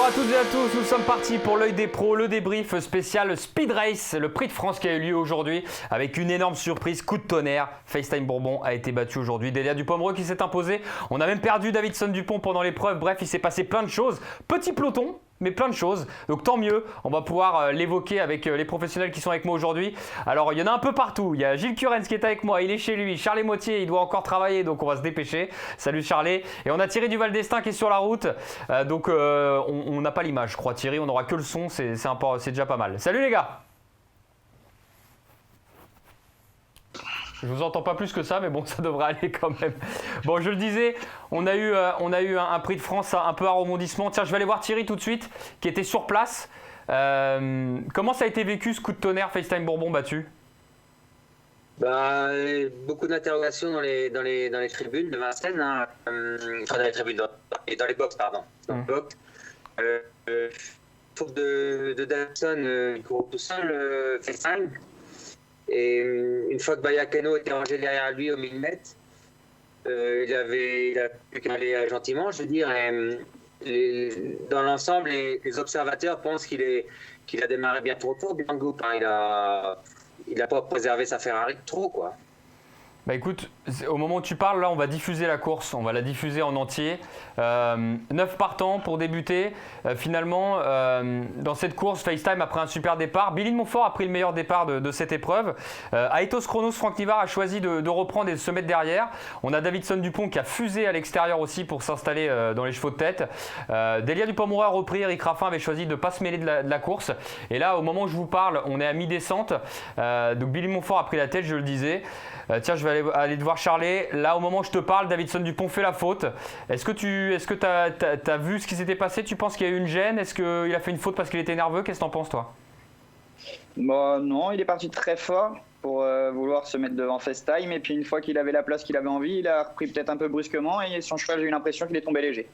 à toutes et à tous, nous sommes partis pour l'œil des pros, le débrief spécial Speed Race, le prix de France qui a eu lieu aujourd'hui avec une énorme surprise, coup de tonnerre. FaceTime Bourbon a été battu aujourd'hui, Delia Dupomereux qui s'est imposé. On a même perdu Davidson Dupont pendant l'épreuve, bref il s'est passé plein de choses. Petit peloton, mais plein de choses, donc tant mieux, on va pouvoir l'évoquer avec les professionnels qui sont avec moi aujourd'hui. Alors il y en a un peu partout, il y a Gilles Curens qui est avec moi, il est chez lui, Charles Motier, il doit encore travailler donc on va se dépêcher. Salut Charlet, et on a Thierry Duval d'Estaing qui est sur la route, donc on n'a pas l'image je crois Thierry, on n'aura que le son, c'est déjà pas mal. Salut les gars. Je vous entends pas plus que ça, mais bon, ça devrait aller quand même. Bon, je le disais, on a eu un prix de France un peu à rebondissement. Tiens, je vais aller voir Thierry tout de suite, qui était sur place. Comment ça a été vécu ce coup de tonnerre FaceTime Bourbon battu ? Beaucoup d'interrogations dans les tribunes de Vincennes, hein. Enfin dans les tribunes, dans les box, pardon. Dans les box. Faute de Davidson, il court tout seul, FaceTime. Et une fois que Bayakeno était rangé derrière lui au millimètre, il a plus qu'à aller gentiment, je veux dire. Dans l'ensemble, les observateurs pensent qu'il a démarré bien trop tôt, bien Goup, hein. Il a pas préservé sa Ferrari trop, quoi. Bah écoute, au moment où tu parles, là on va diffuser la course, on va la diffuser en entier. 9 partants pour débuter. Finalement, dans cette course, FaceTime a pris un super départ. Billy de Montfort a pris le meilleur départ de cette épreuve. Aetos Chronos, Franck Nivard a choisi de reprendre et de se mettre derrière. On a Davidson Dupont qui a fusé à l'extérieur aussi pour s'installer dans les chevaux de tête. Delia Dupomereux a repris, Eric Raffin avait choisi de ne pas se mêler de la course. Et là, au moment où je vous parle, on est à mi-descente. Donc Billy de Montfort a pris la tête, je le disais. Tiens, je vais aller te voir Charlet. Là, au moment où je te parle, Davidson Dupont fait la faute. Est-ce que tu as vu ce qui s'était passé ? Tu penses qu'il y a eu une gêne ? Est-ce qu'il a fait une faute parce qu'il était nerveux ? Qu'est-ce que t'en penses, toi ? Non, il est parti très fort pour vouloir se mettre devant FaceTime. Et puis, une fois qu'il avait la place qu'il avait envie, il a repris peut-être un peu brusquement. Et son cheval, j'ai eu l'impression qu'il est tombé léger.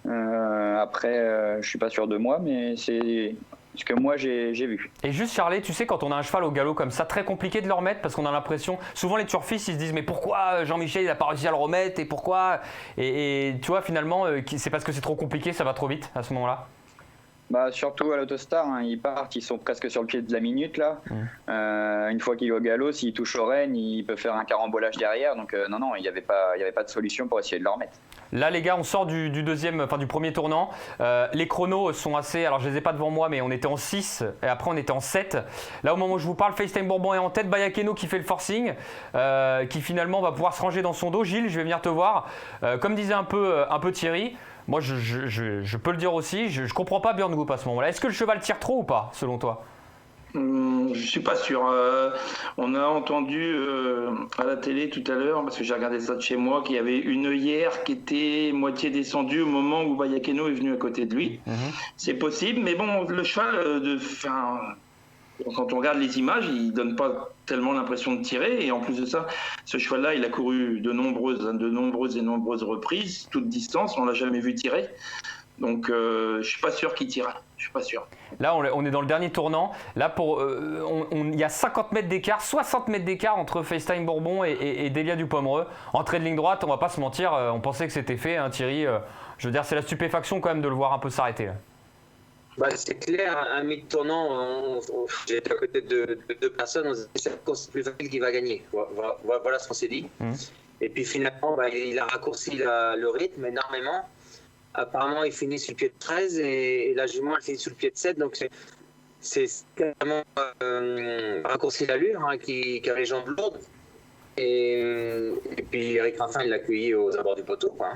Après, je suis pas sûr de moi, mais c'est ce que moi j'ai vu. Et juste Charlet, tu sais, quand on a un cheval au galop comme ça, très compliqué de le remettre parce qu'on a l'impression, souvent les turfistes ils se disent mais pourquoi Jean-Michel il n'a pas réussi à le remettre et pourquoi et tu vois finalement c'est parce que c'est trop compliqué, ça va trop vite à ce moment-là. Surtout à l'Autostar, hein, ils sont presque sur le pied de la minute là. Une fois qu'il est au galop, s'il touche au renne, il peut faire un carambolage derrière. Donc non, il n'y avait pas de solution pour essayer de le remettre. Là les gars, on sort du premier tournant. Les chronos sont assez, alors je les ai pas devant moi, mais on était en 6 et après on était en 7. Là au moment où je vous parle, FaceTime Bourbon est en tête, Bayakeno qui fait le forcing, qui finalement va pouvoir se ranger dans son dos. Gilles, je vais venir te voir. Comme disait un peu Thierry. Moi, je peux le dire aussi, je ne comprends pas Björn Goup à ce moment-là. Est-ce que le cheval tire trop ou pas, selon toi ? Je ne suis pas sûr. On a entendu à la télé tout à l'heure, parce que j'ai regardé ça de chez moi, qu'il y avait une œillère qui était moitié descendue au moment où Bayakeno est venu à côté de lui. C'est possible, mais bon, le cheval, quand on regarde les images, il ne donne pas tellement l'impression de tirer. Et en plus de ça, ce cheval-là, il a couru de nombreuses reprises, toute distance, on ne l'a jamais vu tirer. Donc, je ne suis pas sûr qu'il tire. Je suis pas sûr. Là, on est dans le dernier tournant. Là, il y a 50 mètres d'écart, 60 mètres d'écart entre FaceTime Bourbon et Delia Dupomereux. Entrée de ligne droite, on ne va pas se mentir, on pensait que c'était fait, hein, Thierry. Je veux dire, c'est la stupéfaction quand même de le voir un peu s'arrêter. C'est clair, un mi-tournant, j'étais à côté de deux personnes, on se dit c'est plus facile qui va gagner. Voilà ce qu'on s'est dit. Et puis finalement, il a raccourci le rythme énormément. Apparemment, il finit sur le pied de 13 et la jument, elle finit sur le pied de 7. Donc c'est carrément raccourci l'allure, hein, qui a les jambes lourdes. Et puis Eric Raffin, il l'a accueilli aux abords du poteau, quoi.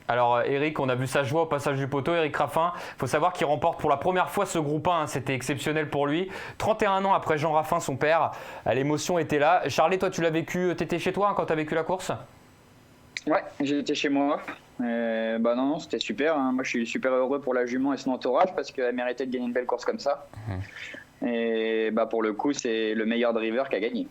Alors Eric, on a vu sa joie au passage du poteau. Eric Raffin, il faut savoir qu'il remporte pour la première fois ce groupe 1, hein, c'était exceptionnel pour lui. 31 ans après Jean Raffin, son père, l'émotion était là. Charlet, toi tu l'as vécu, tu étais chez toi, hein, quand tu as vécu la course ? Ouais, j'étais chez moi. Non, c'était super, hein. Moi je suis super heureux pour la jument et son entourage parce qu'elle méritait de gagner une belle course comme ça. Et pour le coup, c'est le meilleur driver qui a gagné.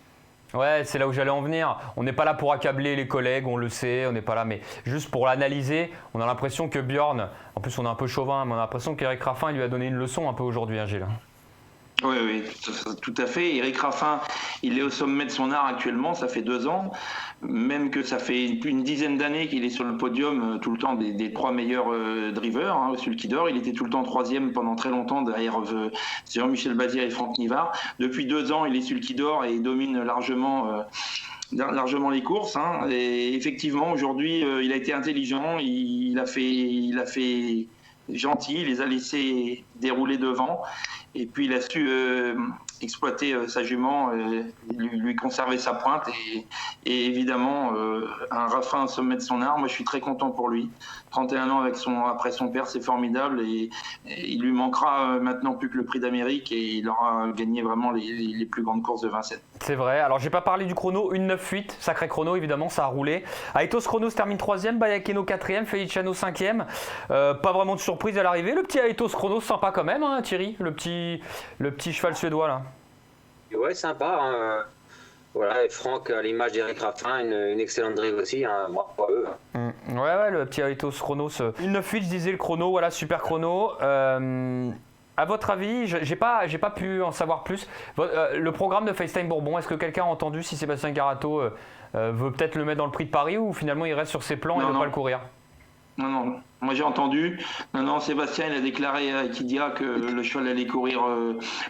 Ouais, c'est là où j'allais en venir. On n'est pas là pour accabler les collègues, on le sait, on n'est pas là, mais juste pour l'analyser, on a l'impression que Björn, en plus on est un peu chauvin, mais on a l'impression qu'Eric Raffin il lui a donné une leçon un peu aujourd'hui, hein, Gilles. Oui, tout à fait. Eric Raffin, il est au sommet de son art actuellement, ça fait 2 ans. Même que ça fait une dizaine d'années qu'il est sur le podium tout le temps des 3 meilleurs drivers, hein, Sulky d'Or. Il était tout le temps 3e pendant très longtemps derrière Jean-Michel Bazir et Franck Nivard. Depuis 2 ans, il est Sulky d'Or et il domine largement les courses. Hein. Et effectivement, aujourd'hui, il a été intelligent, il a fait gentil, il les a laissés dérouler devant. Et puis il a su exploiter sa jument, lui conserver sa pointe et évidemment un Raffin au sommet de son art. Moi je suis très content pour lui. 31 ans après son père, c'est formidable et il lui manquera maintenant plus que le prix d'Amérique et il aura gagné vraiment les plus grandes courses de Vincennes. C'est vrai. Alors j'ai pas parlé du chrono, 1,9,8, sacré chrono évidemment, ça a roulé. Aetos Chronos termine 3e, Bayakeno 4e, Feliciano 5e. Pas vraiment de surprise à l'arrivée. Le petit Aetos Chronos, sympa quand même, hein, Thierry, le petit cheval suédois là. Ouais, sympa. Hein. Voilà, et Franck, à l'image d'Eric Raffin, une excellente drive aussi. Hein. Bravo à eux. Ouais, le petit Aetos Chronos. 1,9,8, je disais le chrono, voilà, super chrono. À votre avis, j'ai pas pu en savoir plus. Le programme de FaceTime Bourbon, est-ce que quelqu'un a entendu si Sébastien Garato veut peut-être le mettre dans le prix de Paris ou finalement il reste sur ses plans et ne veut pas le courir? Non. Moi j'ai entendu. Non, Sébastien il a déclaré qu'il dira que le cheval allait courir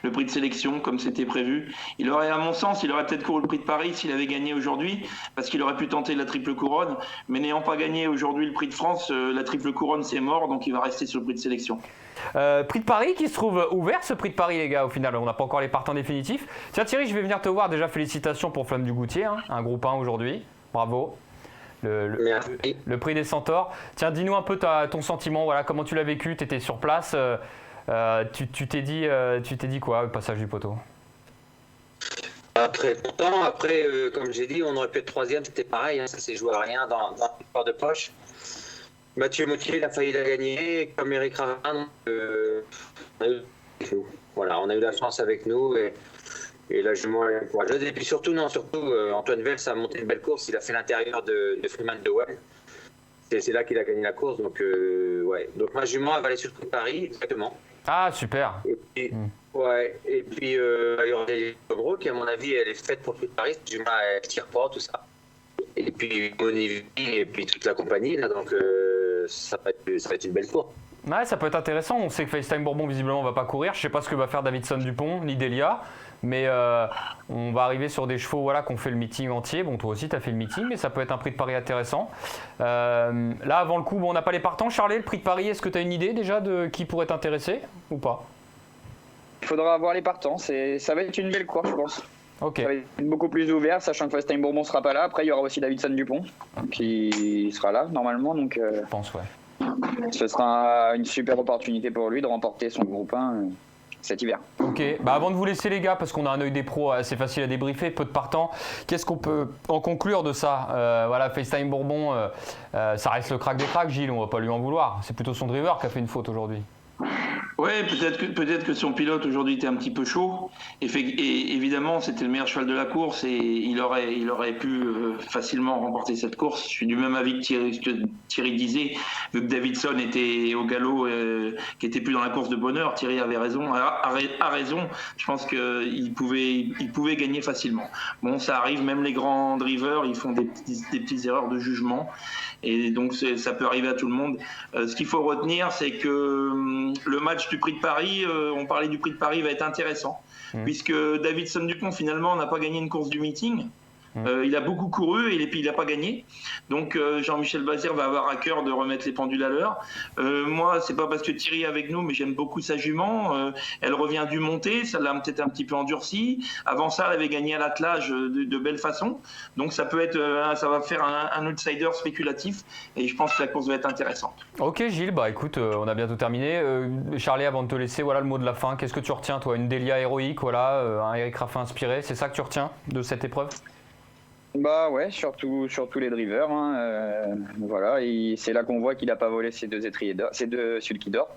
le prix de sélection comme c'était prévu. À mon sens, il aurait peut-être couru le prix de Paris s'il avait gagné aujourd'hui, parce qu'il aurait pu tenter la triple couronne. Mais n'ayant pas gagné aujourd'hui le prix de France, la triple couronne c'est mort, donc il va rester sur le prix de sélection. Prix de Paris qui se trouve ouvert, ce prix de Paris les gars, au final on n'a pas encore les partants définitifs. Tiens Thierry, je vais venir te voir, déjà félicitations pour Flamme du Goutier, hein, un groupe 1 aujourd'hui, bravo. Le prix des Centaures. Tiens, dis-nous un peu ton sentiment, voilà, comment tu l'as vécu, tu étais sur place, tu t'es dit quoi au passage du poteau? Très content. Après, comme j'ai dit, on aurait pu être 3e, c'était pareil, hein, ça s'est joué à rien dans l'histoire de poche. Mathieu Moutier, il a failli la gagner, comme Eric Raffin. Voilà, on a eu la chance avec nous et la jument est courageuse. Et puis surtout, Antoine Vels a monté une belle course. Il a fait l'intérieur de Freeman de Well. C'est là qu'il a gagné la course. Donc, ouais. Donc ma jument, elle va aller sur le prix de Paris, exactement. Ah, super. Et puis, il y aura des Bro qui, à mon avis, elle est faite pour le prix de Paris. Cette jument, elle tire pas, tout ça. Et puis, Monivi et puis toute la compagnie. Là, donc, ça va être une belle course. Ouais, ça peut être intéressant. On sait que FaceTime Bourbon, visiblement, ne va pas courir. Je ne sais pas ce que va faire Davidson Dupont, ni Delia. Mais on va arriver sur des chevaux voilà, qui ont fait le meeting entier. Bon, toi aussi, tu as fait le meeting, mais ça peut être un prix de Paris intéressant. Là, avant le coup, on n'a pas les partants. Charlet, le prix de Paris, est-ce que tu as une idée déjà de qui pourrait t'intéresser ou pas? Il faudra avoir les partants. Ça va être une belle course, je pense. Okay. Ça va être beaucoup plus ouvert, sachant que FaceTime Bourbon ne sera pas là. Après, il y aura aussi Davidson Dupont qui sera là, normalement. Donc, je pense, ouais. Ce sera une super opportunité pour lui de remporter son groupe 1 cet hiver. Ok, avant de vous laisser les gars, parce qu'on a un œil des pros assez facile à débriefer, peu de partants, qu'est-ce qu'on peut en conclure de ça? Voilà, FaceTime Bourbon, ça reste le crack des cracks, Gilles, on va pas lui en vouloir. C'est plutôt son driver qui a fait une faute aujourd'hui. Ouais, peut-être que son pilote aujourd'hui était un petit peu chaud. Et évidemment, c'était le meilleur cheval de la course et il aurait pu facilement remporter cette course. Je suis du même avis que Thierry disait, vu que Davidson était au galop, qui était plus dans la course de bonheur. Thierry avait raison, a raison. Je pense qu'il pouvait gagner facilement. Bon, ça arrive, même les grands drivers, ils font des petites erreurs de jugement. Et donc ça peut arriver à tout le monde. Ce qu'il faut retenir, c'est que le match du prix de Paris, on parlait du prix de Paris, va être intéressant, puisque Davidson Dupont finalement n'a pas gagné une course du meeting. Il a beaucoup couru et puis il n'a pas gagné. Donc Jean-Michel Bazir va avoir à cœur de remettre les pendules à l'heure. Moi, c'est pas parce que Thierry est avec nous, mais j'aime beaucoup sa jument. Elle revient du monté, ça l'a peut-être un petit peu endurci. Avant ça, elle avait gagné à l'attelage de belle façon. Donc ça peut être, ça va faire un outsider spéculatif et je pense que la course va être intéressante. Ok Gilles, bah écoute, on a bientôt terminé. Charlie, avant de te laisser, voilà le mot de la fin. Qu'est-ce que tu retiens toi? Une Delia héroïque, voilà, un Eric Raffin inspiré, c'est ça que tu retiens de cette épreuve? Bah ouais, surtout les drivers. Voilà, c'est là qu'on voit qu'il n'a pas volé ces deux sulky d'or.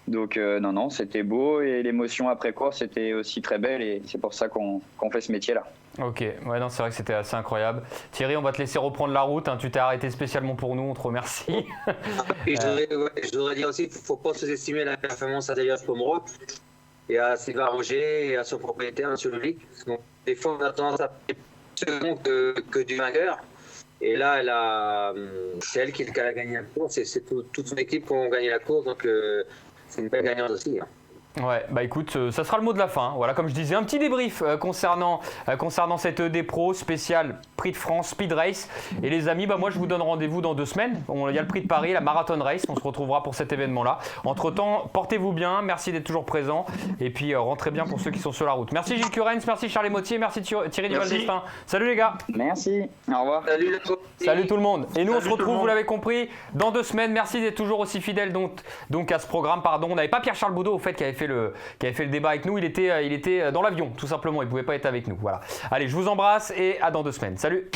Donc non, c'était beau et l'émotion après course était aussi très belle et c'est pour ça qu'on fait ce métier-là. Ok, ouais, non, c'est vrai que c'était assez incroyable. Thierry, on va te laisser reprendre la route. Hein. Tu t'es arrêté spécialement pour nous, on te remercie. Et je voudrais dire aussi qu'il ne faut pas sous-estimer la performance d'Elias Pomereux. et à Sylvain Roger et à son propriétaire, M. Lulic. Donc, des fois, on a tendance à faire plus de secondes que du vainqueur. Et là, c'est elle qui a gagné la course et c'est toute son équipe qui a gagné la course. Donc, c'est une belle gagnante aussi. Ouais, bah écoute, ça sera le mot de la fin. Voilà, comme je disais, un petit débrief concernant cette ED Pro spéciale Prix de France Speed Race. Et les amis, bah moi je vous donne rendez-vous dans 2 semaines. Il y a le Prix de Paris, la Marathon Race. On se retrouvera pour cet événement-là. Entre-temps, portez-vous bien. Merci d'être toujours présents. Et puis rentrez bien pour ceux qui sont sur la route. Merci Gilles Curens, merci Charles Motier, merci Thierry Duval-Destin. Salut les gars. Merci. Au revoir. Salut tout le monde. Et nous on se retrouve, vous l'avez compris, dans 2 semaines. Merci d'être toujours aussi fidèles donc à ce programme. Pardon, on n'avait pas Pierre-Charles Boudot au fait qui avait fait le débat avec nous. Il était dans l'avion tout simplement. Il ne pouvait pas être avec nous. Voilà. Allez, je vous embrasse et à dans 2 semaines. Salut.